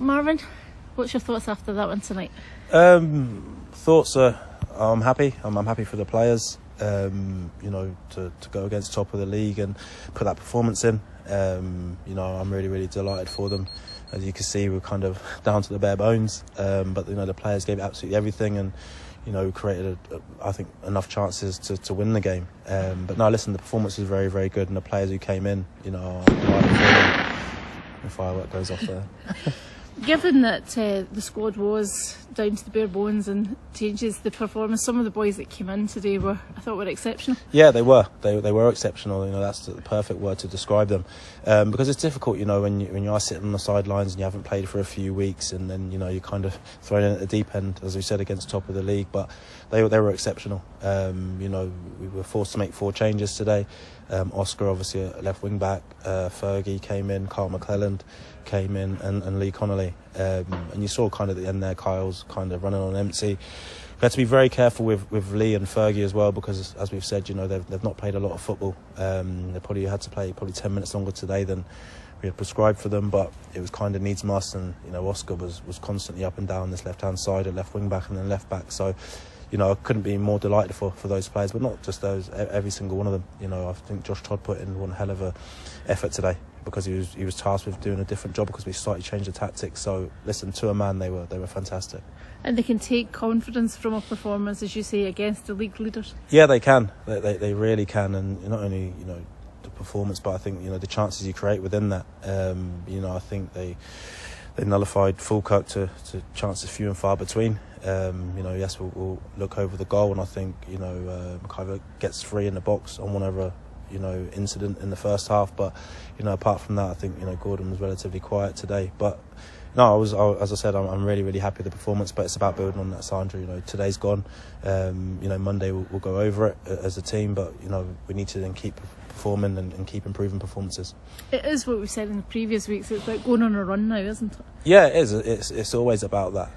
Marvin, what's your thoughts after that one tonight? Thoughts are, I'm happy. I'm happy for the players. To go against top of the league and put that performance in. I'm really delighted for them. As you can see, we're kind of down to the bare bones. But the players gave absolutely everything and created I think enough chances to win the game. But no, listen, the performance was very, very good, and the players who came in, I'm delighted for them. The firework goes off there. Given that the squad was down to the bare bones and changes the performance, some of the boys that came in today were exceptional. Yeah, they were. They were exceptional. That's the perfect word to describe them. Because it's difficult, when you are sitting on the sidelines and you haven't played for a few weeks, and then you're kind of thrown in at the deep end, as we said, against top of the league. But they were exceptional. We were forced to make 4 changes today. Oscar, obviously, a left wing back. Fergie came in. Carl McClelland came in, and Lee Connolly. And you saw kind of at the end there, Kyle's kind of running on empty. We had to be very careful with Lee and Fergie as well, because as we've said, they've not played a lot of football. They probably had to play 10 minutes longer today than we had prescribed for them, but it was kind of needs must. And Oscar was constantly up and down this left hand side, at left wing back and then left back. So I couldn't be more delighted for those players, but not just those, every single one of them. I think Josh Todd put in one hell of a effort today, because he was tasked with doing a different job, because we slightly changed the tactics. So listen, to a man, they were fantastic. And they can take confidence from a performance, as you say, against the league leaders. Yeah, they can. They really can. And not only the performance, but I think the chances you create within that. I think they nullified Falkirk to chances few and far between. Yes, we'll look over the goal, and I think McIver gets 3 in the box on whatever incident in the first half. But apart from that, I think Gordon was relatively quiet today. But no, as I said, I'm really happy with the performance. But it's about building on that, Sandra. Today's gone. Monday we'll go over it as a team. But we need to then keep performing and keep improving performances. It is what we said in the previous weeks. It's like going on a run now, isn't it? Yeah, it is. It's always about that.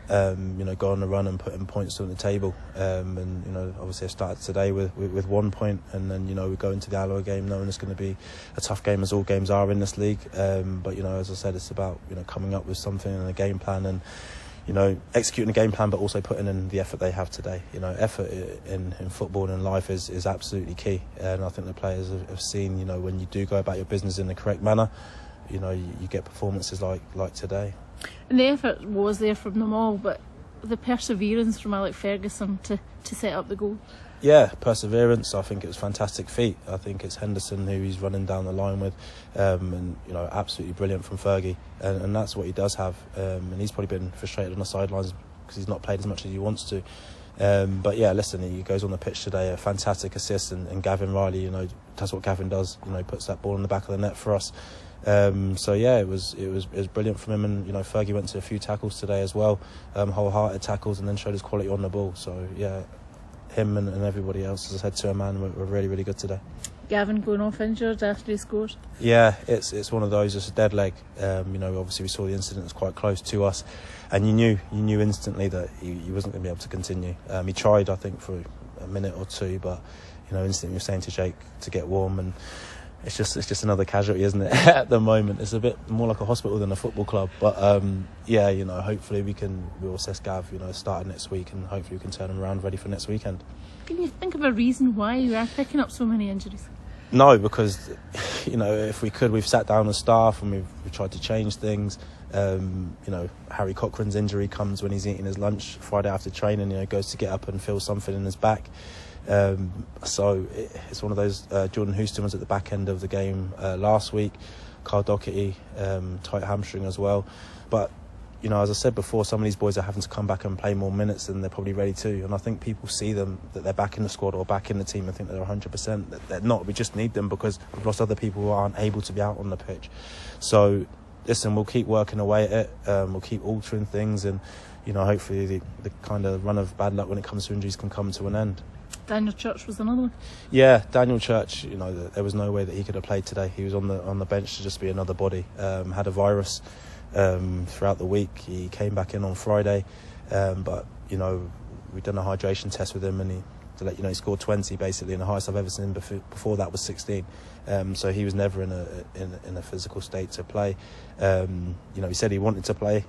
Go on a run and putting points on the table. Obviously I started today with 1 point, and then we go into the Alloa game knowing it's going to be a tough game, as all games are in this league. But as I said, it's about coming up with something and a game plan, and executing a game plan, but also putting in the effort they have today. Effort in football and in life is absolutely key. And I think the players have seen, when you do go about your business in the correct manner, you get performances like today. And the effort was there from them all, but the perseverance from Alex Ferguson to set up the goal. Yeah, perseverance. I think it was fantastic feat. I think it's Henderson who he's running down the line with, and absolutely brilliant from Fergie, and that's what he does have. And he's probably been frustrated on the sidelines because he's not played as much as he wants to. But yeah, listen, he goes on the pitch today, a fantastic assist, and Gavin Riley, that's what Gavin does. Puts that ball in the back of the net for us. So yeah, it was brilliant from him, and Fergie went to a few tackles today as well, wholehearted tackles, and then showed his quality on the ball. So yeah, him and everybody else, as I said, to a man, were really really good today. Gavin going off injured after he scored. Yeah, it's one of those. It's a dead leg. Obviously we saw the incident was quite close to us, and you knew instantly that he wasn't going to be able to continue. He tried, I think, for a minute or two, but instantly we were saying to Jake to get warm, and it's just another casualty, isn't it? At the moment, it's a bit more like a hospital than a football club. But hopefully we'll assess Gav, starting next week, and hopefully we can turn him around ready for next weekend. Can you think of a reason why you are picking up so many injuries? No, because if we could, we've sat down as staff and we've tried to change things. Harry Cochrane's injury comes when he's eating his lunch Friday after training. Goes to get up and feels something in his back. So it's one of those. Jordan Houston was at the back end of the game last week. Carl Doherty, tight hamstring as well. But as I said before, some of these boys are having to come back and play more minutes than they're probably ready to. And I think people see them, that they're back in the squad or back in the team, and think they're 100%. That they're not. We just need them because we've lost other people who aren't able to be out on the pitch. So listen, we'll keep working away at it. We'll keep altering things, and hopefully the kind of run of bad luck when it comes to injuries can come to an end. Daniel Church was another one. Yeah, Daniel Church. There was no way that he could have played today. He was on the bench to just be another body. Had a virus throughout the week. He came back in on Friday, but we've done a hydration test with him, and to let you know he scored 20 basically, and the highest I've ever seen before that was 16. So he was never in a physical state to play. He said he wanted to play.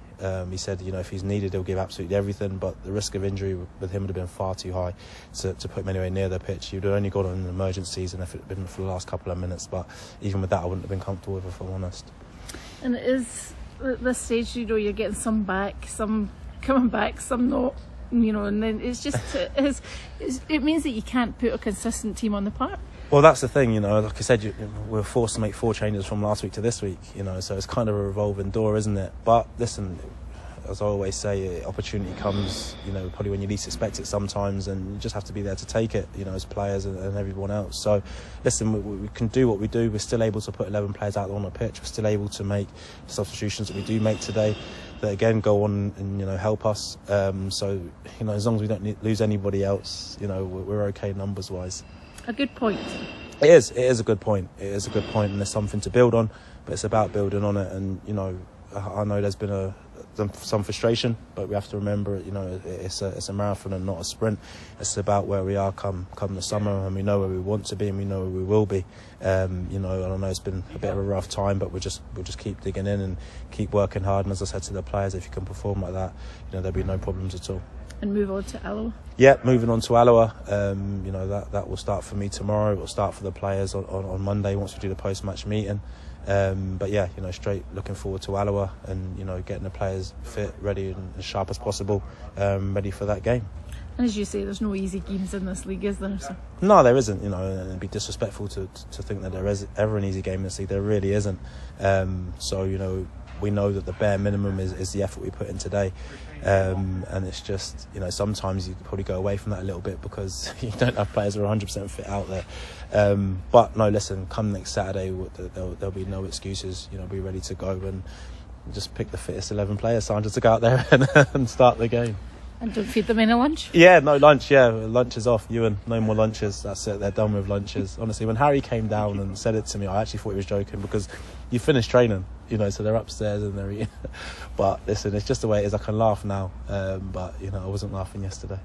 He said, if he's needed, he'll give absolutely everything. But the risk of injury with him would have been far too high to put him anywhere near the pitch. He would have only gone on an emergencies, and if it had been for the last couple of minutes. But even with that, I wouldn't have been comfortable with it, if I'm honest. And it is at this stage, you're getting some back, some coming back, some not. And then it's just it means that you can't put a consistent team on the park. Well, that's the thing, like I said, we're forced to make 4 changes from last week to this week, so it's kind of a revolving door, isn't it? But listen, as I always say, opportunity comes, probably when you least expect it sometimes, and you just have to be there to take it, as players and everyone else. So, listen, we can do what we do. We're still able to put 11 players out on the pitch. We're still able to make substitutions that we do make today that, again, go on and, help us. So, as long as we don't lose anybody else, we're okay numbers-wise. A good point. It is a good point. It is a good point, and there's something to build on, but it's about building on it. And, I know there's been some frustration, but we have to remember, it's a marathon and not a sprint. It's about where we are come the summer, and we know where we want to be, and we know where we will be. And I know it's been a bit of a rough time, but we'll just keep digging in and keep working hard. And as I said to the players, if you can perform like that, there'll be no problems at all. And move on to Alloa. Yeah, moving on to Alloa. That will start for me tomorrow. It will start for the players on Monday once we do the post-match meeting. But yeah, straight looking forward to Alloa and, getting the players fit, ready and as sharp as possible, ready for that game. And as you say, there's no easy games in this league, is there? So? No, there isn't, and it'd be disrespectful to think that there is ever an easy game in this league. There really isn't. So, we know that the bare minimum is the effort we put in today. And it's just, sometimes you probably go away from that a little bit because you don't have players who are 100% fit out there. But no, listen, come next Saturday, there'll be no excuses. Be ready to go and just pick the fittest 11 players, Sandra, to go out there and start the game. And don't feed them any lunch? Yeah, no lunch, lunch is off. Ewan, no more lunches. That's it, they're done with lunches. Honestly, when Harry came down and said it to me, I actually thought he was joking because you finished training, so they're upstairs and they're eating. But listen, it's just the way it is. I can laugh now, but I wasn't laughing yesterday.